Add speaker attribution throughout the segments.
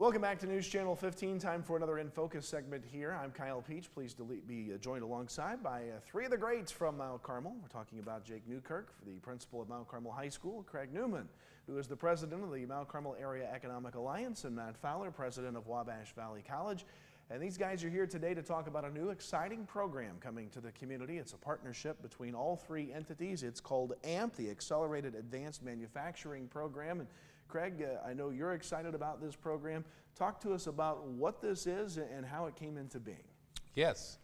Speaker 1: Welcome back to News Channel 15. Time for another In Focus segment here. I'm Kyle Peach, pleased to be joined alongside by three of the greats from Mount Carmel. We're talking about Jake Newkirk, the principal of Mount Carmel High School, Craig Newman, who is the president of the Mount Carmel Area Economic Alliance, and Matt Fowler, president of Wabash Valley College. And these guys are here today to talk about a new exciting program coming to the community. It's a partnership between all three entities. It's called AAMP, the Accelerated Advanced Manufacturing Program. And Craig, I know you're excited about this program. Talk to us about what this is and how it came into being.
Speaker 2: Yes,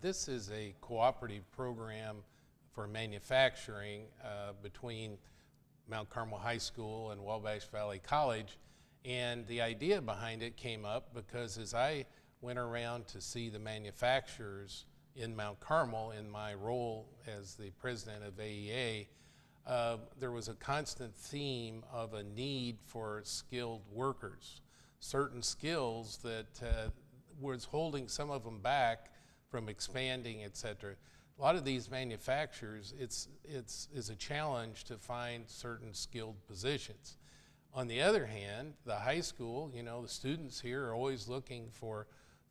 Speaker 2: this is a cooperative program for manufacturing between Mount Carmel High School and Wabash Valley College. And the idea behind it came up because as I went around to see the manufacturers in Mount Carmel in my role as the president of AEA, there was a constant theme of a need for skilled workers, certain skills that was holding some of them back from expanding, etc. A lot of these manufacturers, it's a challenge to find certain skilled positions. On the other hand, the high school, you know, the students here are always looking for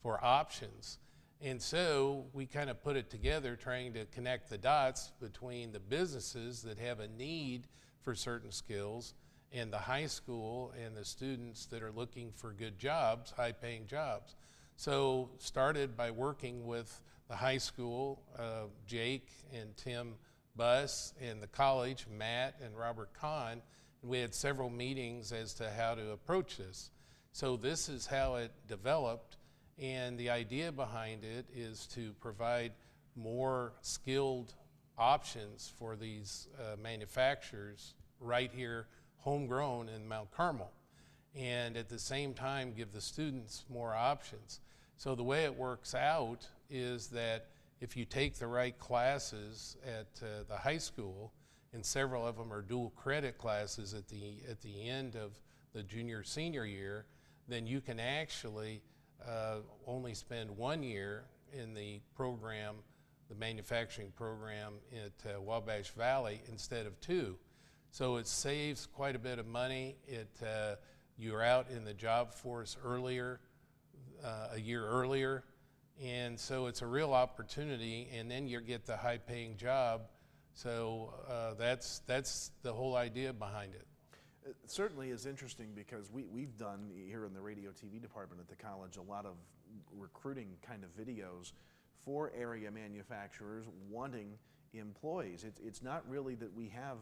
Speaker 2: options. And so we kind of put it together trying to connect the dots between the businesses that have a need for certain skills and the high school and the students that are looking for good jobs, high-paying jobs. So started by working with the high school, Jake and Tim Buss, and the college, Matt and Robert Kahn. We had several meetings as to how to approach this. So this is how it developed, and the idea behind it is to provide more skilled options for these manufacturers right here, homegrown in Mount Carmel, and at the same time give the students more options. So the way it works out is that if you take the right classes at the high school, and several of them are dual credit classes at the end of the senior year, then you can actually only spend 1 year in the program, the manufacturing program at Wabash Valley instead of 2. So it saves quite a bit of money. You're out in the job force earlier, a year earlier, and so it's a real opportunity, and then you get the high-paying job. So that's the whole idea behind it.
Speaker 1: It certainly is interesting because we've done here in the radio TV department at the college a lot of recruiting kind of videos for area manufacturers wanting employees. It's not really that we have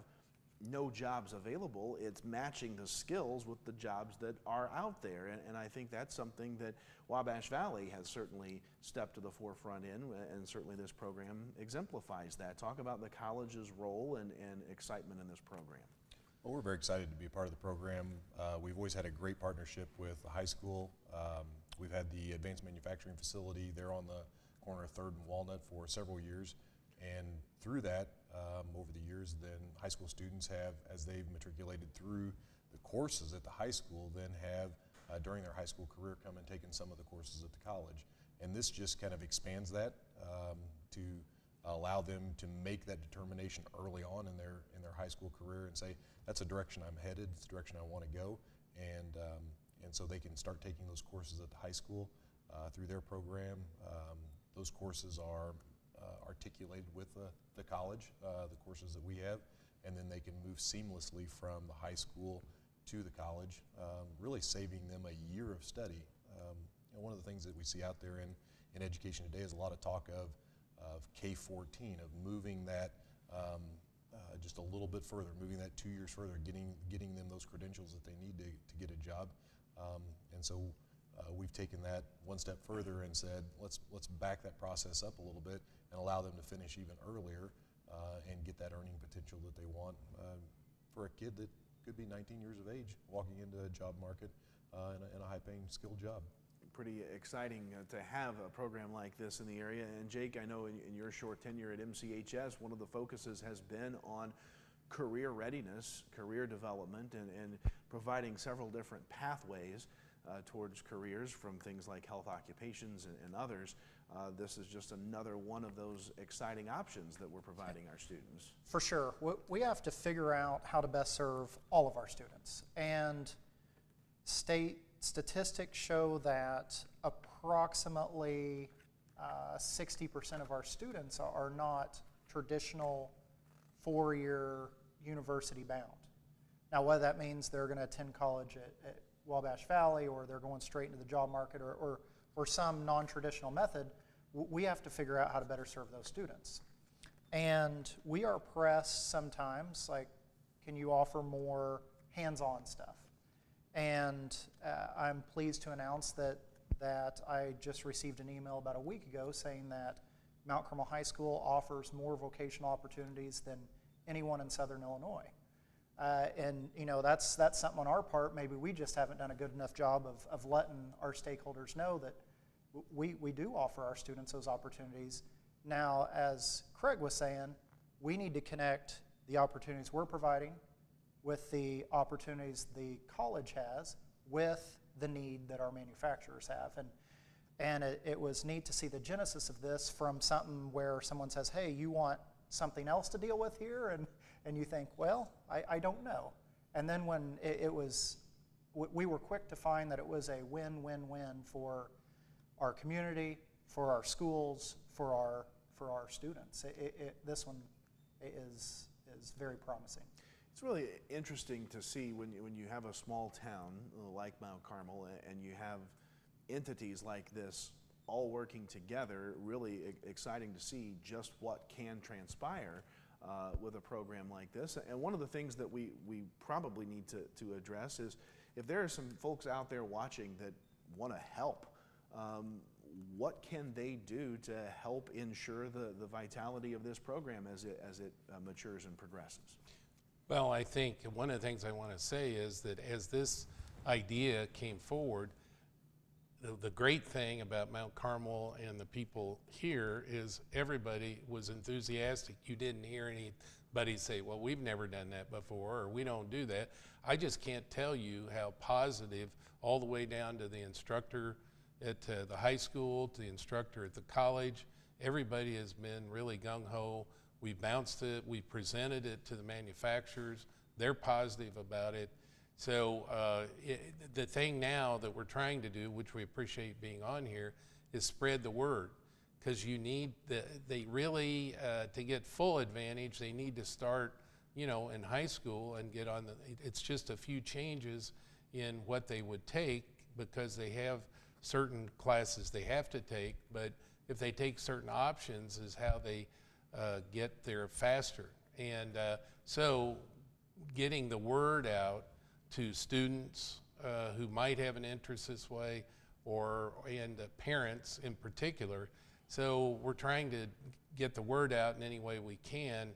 Speaker 1: no jobs available, it's matching the skills with the jobs that are out there. And I think that's something that Wabash Valley has certainly stepped to the forefront in, and certainly this program exemplifies that. Talk about the college's role and excitement in this program.
Speaker 3: Well, we're very excited to be a part of the program. We've always had a great partnership with the high school. We've had the advanced manufacturing facility there on the corner of 3rd and Walnut for several years. And through that, over the years, then high school students have, as they've matriculated through the courses at the high school, then have, during their high school career, come and taken some of the courses at the college. And this just kind of expands that to allow them to make that determination early on in their high school career and say, that's a direction I'm headed, it's a direction I want to go. And so they can start taking those courses at the high school through their program. Those courses are articulated with the college, the courses that we have, and then they can move seamlessly from the high school to the college, really saving them a year of study. And one of the things that we see out there in education today is a lot of talk of K-14, of moving that just a little bit further, moving that 2 years further, getting them those credentials that they need to get a job. And so we've taken that one step further and said, let's back that process up a little bit and allow them to finish even earlier and get that earning potential that they want for a kid that could be 19 years of age walking into a job market in a high-paying skilled job.
Speaker 1: Pretty exciting to have a program like this in the area. And Jake, I know in your short tenure at MCHS, one of the focuses has been on career readiness, career development, and providing several different pathways towards careers, from things like health occupations and others. This is just another one of those exciting options that we're providing our students.
Speaker 4: For sure. We have to figure out how to best serve all of our students. And state statistics show that approximately 60% of our students are not traditional four-year university bound. Now, whether that means they're going to attend college at Wabash Valley, or they're going straight into the job market, or some non-traditional method, we have to figure out how to better serve those students. And we are pressed sometimes, like, can you offer more hands-on stuff? And I'm pleased to announce that I just received an email about a week ago saying that Mount Carmel High School offers more vocational opportunities than anyone in Southern Illinois. And you know, that's something on our part. Maybe we just haven't done a good enough job of letting our stakeholders know that we do offer our students those opportunities. Now, as Craig was saying, we need to connect the opportunities we're providing with the opportunities the college has with the need that our manufacturers have. And it was neat to see the genesis of this from something where someone says, hey, you want something else to deal with here? And you think, well, I don't know. And then when we were quick to find that it was a win-win-win for our community, for our schools, for our students. This one is very promising.
Speaker 1: It's really interesting to see when you have a small town like Mount Carmel and you have entities like this all working together. Really exciting to see just what can transpire with a program like this. And one of the things that we probably need to address is if there are some folks out there watching that want to help, what can they do to help ensure the vitality of this program as it matures and progresses?
Speaker 2: Well, I think one of the things I want to say is that as this idea came forward, the great thing about Mount Carmel and the people here is everybody was enthusiastic. You didn't hear anybody say, well, we've never done that before, or we don't do that. I just can't tell you how positive, all the way down to the instructor at the high school, to the instructor at the college, everybody has been really gung-ho. We bounced it, we presented it to the manufacturers. They're positive about it. So the thing now that we're trying to do, which we appreciate being on here, is spread the word. Because you need, they really, to get full advantage, they need to start, you know, in high school and get on it's just a few changes in what they would take, because they have certain classes they have to take, but if they take certain options is how they get there faster. And so getting the word out to students who might have an interest this way, and parents in particular. So we're trying to get the word out in any way we can,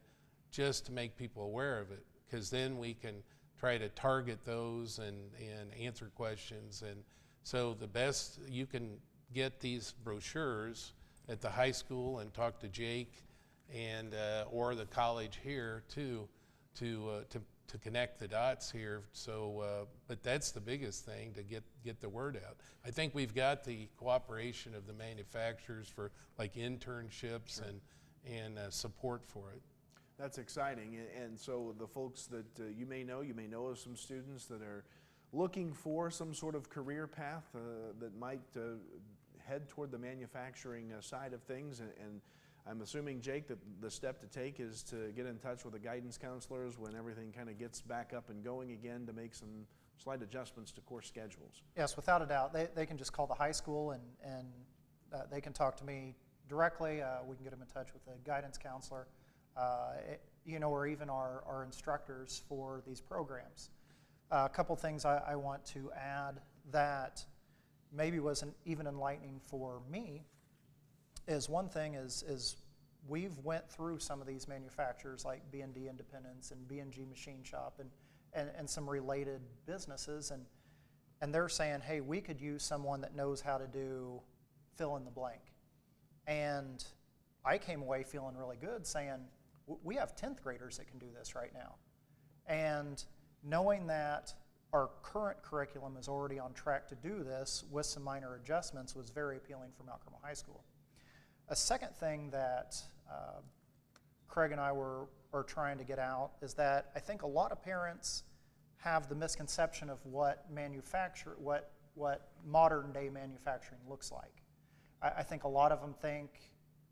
Speaker 2: just to make people aware of it, because then we can try to target those and answer questions. And so the best, you can get these brochures at the high school and talk to Jake and or the college here too, to connect the dots here. So, but that's the biggest thing, to get the word out. I think we've got the cooperation of the manufacturers for like internships, sure, and support for it.
Speaker 1: That's exciting. And so the folks that you may know of some students that are looking for some sort of career path that might head toward the manufacturing side of things. And I'm assuming, Jake, that the step to take is to get in touch with the guidance counselors when everything kind of gets back up and going again, to make some slight adjustments to course schedules. Yes,
Speaker 4: without a doubt. They can just call the high school and they can talk to me directly. We can get them in touch with the guidance counselor, you know, or even our instructors for these programs. A couple things I want to add that maybe wasn't even enlightening for me is, one thing is we've went through some of these manufacturers like B&D Independence and B&G Machine Shop and some related businesses, and they're saying, hey, we could use someone that knows how to do fill in the blank. And I came away feeling really good, saying we have 10th graders that can do this right now. And knowing that our current curriculum is already on track to do this with some minor adjustments was very appealing for Mount Carmel High School. A second thing that Craig and I are trying to get out is that I think a lot of parents have the misconception of what what modern day manufacturing looks like. I think a lot of them think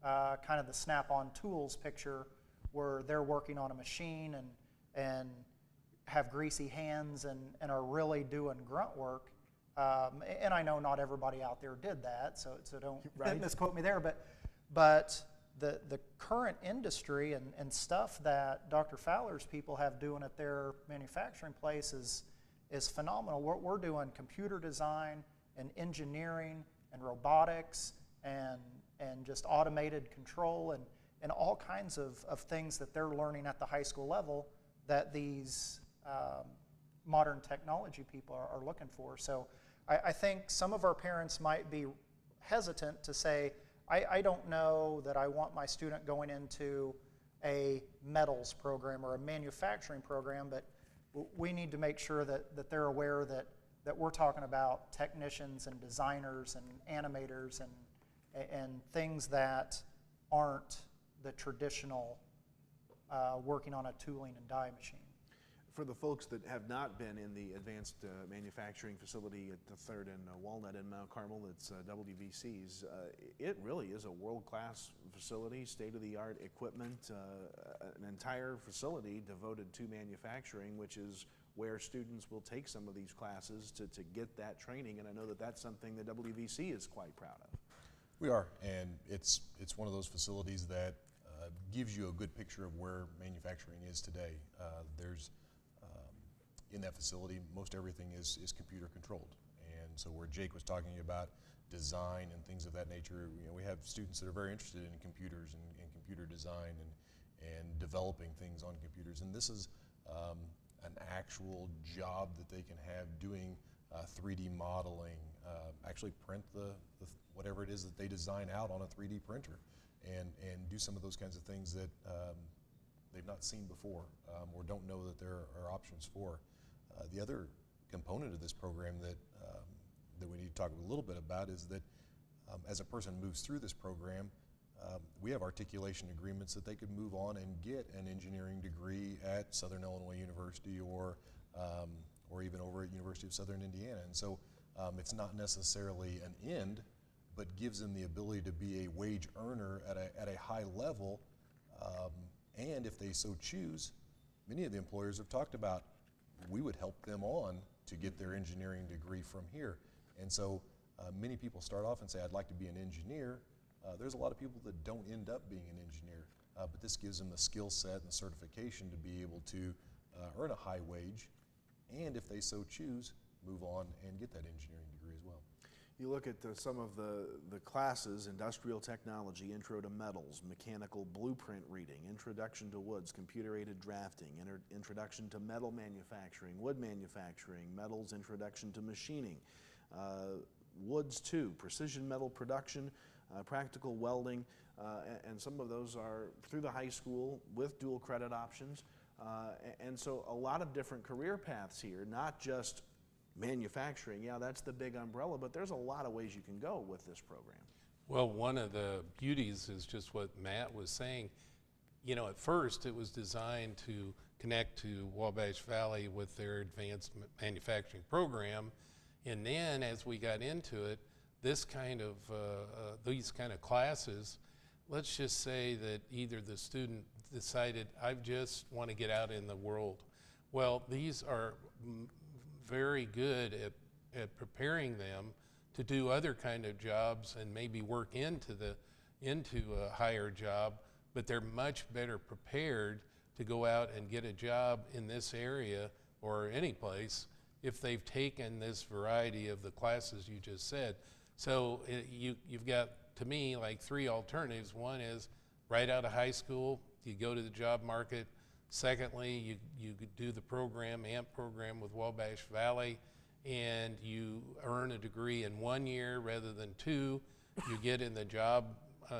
Speaker 4: kind of the Snap-on tools picture, where they're working on a machine and have greasy hands and are really doing grunt work. And I know not everybody out there did that, so don't misquote me there. But the current industry and stuff that Dr. Fowler's people have doing at their manufacturing place is phenomenal. We're doing computer design and engineering and robotics and just automated control and all kinds of things that they're learning at the high school level that these modern technology people are looking for. So I think some of our parents might be hesitant to say, I don't know that I want my student going into a metals program or a manufacturing program, but we need to make sure that they're aware that we're talking about technicians and designers and animators and things that aren't the traditional working on a tooling and die machine.
Speaker 1: For the folks that have not been in the advanced manufacturing facility at the 3rd and Walnut in Mount Carmel, it's WVC's, it really is a world-class facility, state-of-the-art equipment, an entire facility devoted to manufacturing, which is where students will take some of these classes to get that training, and I know that that's something that WVC is quite proud of.
Speaker 3: We are, and it's one of those facilities that gives you a good picture of where manufacturing is today. There's in that facility, most everything is computer controlled, and so where Jake was talking about design and things of that nature, we have students that are very interested in computers and computer design and developing things on computers, and this is an actual job that they can have doing 3D modeling, actually print the whatever it is that they design out on a 3D printer, and do some of those kinds of things that they've not seen before or don't know that there are options for. The other component of this program that we need to talk a little bit about is that as a person moves through this program, we have articulation agreements that they could move on and get an engineering degree at Southern Illinois University or even over at University of Southern Indiana. And so it's not necessarily an end, but gives them the ability to be a wage earner at a high level. And if they so choose, many of the employers have talked about, we would help them on to get their engineering degree from here. And so many people start off and say, I'd like to be an engineer. There's a lot of people that don't end up being an engineer, but this gives them the skill set and the certification to be able to earn a high wage, and if they so choose, move on and get that engineering degree as well.
Speaker 1: You look at some of the classes: industrial technology, intro to metals, mechanical blueprint reading, introduction to woods, computer-aided drafting, introduction to metal manufacturing, wood manufacturing, metals, introduction to machining, woods 2, precision metal production, practical welding, and some of those are through the high school with dual credit options. And so a lot of different career paths here, not just manufacturing. Yeah, that's the big umbrella, but there's a lot of ways you can go with this program.
Speaker 2: Well, one of the beauties is just what Matt was saying. At first it was designed to connect to Wabash Valley with their advanced manufacturing program, and then as we got into it, these kind of classes, let's just say that either the student decided, I just want to get out in the world. Well, these are very good at preparing them to do other kind of jobs and maybe work into a higher job, but they're much better prepared to go out and get a job in this area or any place if they've taken this variety of the classes you just said. So you've got, to me, like 3 alternatives. One is right out of high school, you go to the job market. Secondly, you do the program, AAMP program with Wabash Valley, and you earn a degree in 1 year rather than 2. You get in the job,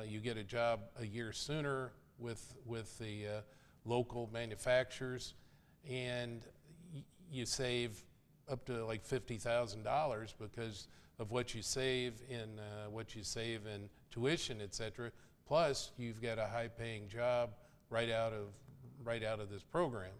Speaker 2: you get a job a year sooner with the local manufacturers, and you save up to like $50,000 because of what you save in tuition, etc. Plus, you've got a high-paying job right out of this program.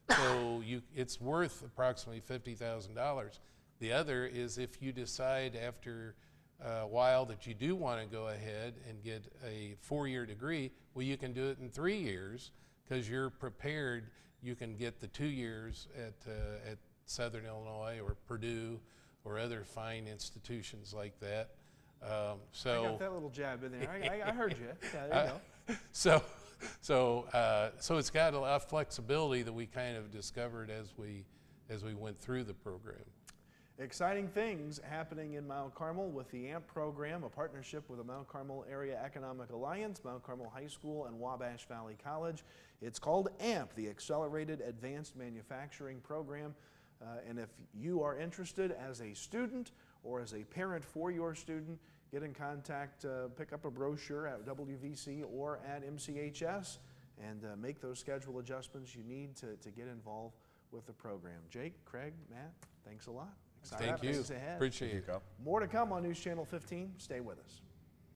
Speaker 2: So it's worth approximately $50,000. The other is if you decide after a while that you do want to go ahead and get a 4-year degree, well, you can do it in 3 years because you're prepared. You can get the 2 years at Southern Illinois or Purdue or other fine institutions like that.
Speaker 1: I got that little jab in there. I heard you. Yeah, there you go.
Speaker 2: So it's got a lot of flexibility that we kind of discovered as we went through the program.
Speaker 1: Exciting things happening in Mount Carmel with the AAMP program, a partnership with the Mount Carmel Area Economic Alliance, Mount Carmel High School, and Wabash Valley College. It's called AAMP, the Accelerated Advanced Manufacturing Program. And if you are interested as a student or as a parent for your student, get in contact, pick up a brochure at WVC or at MCHS, and make those schedule adjustments you need to get involved with the program. Jake, Craig, Matt, thanks a lot. Exciting
Speaker 2: Thank you.
Speaker 1: things ahead.
Speaker 2: Appreciate it.
Speaker 1: More to come on News Channel 15. Stay with us.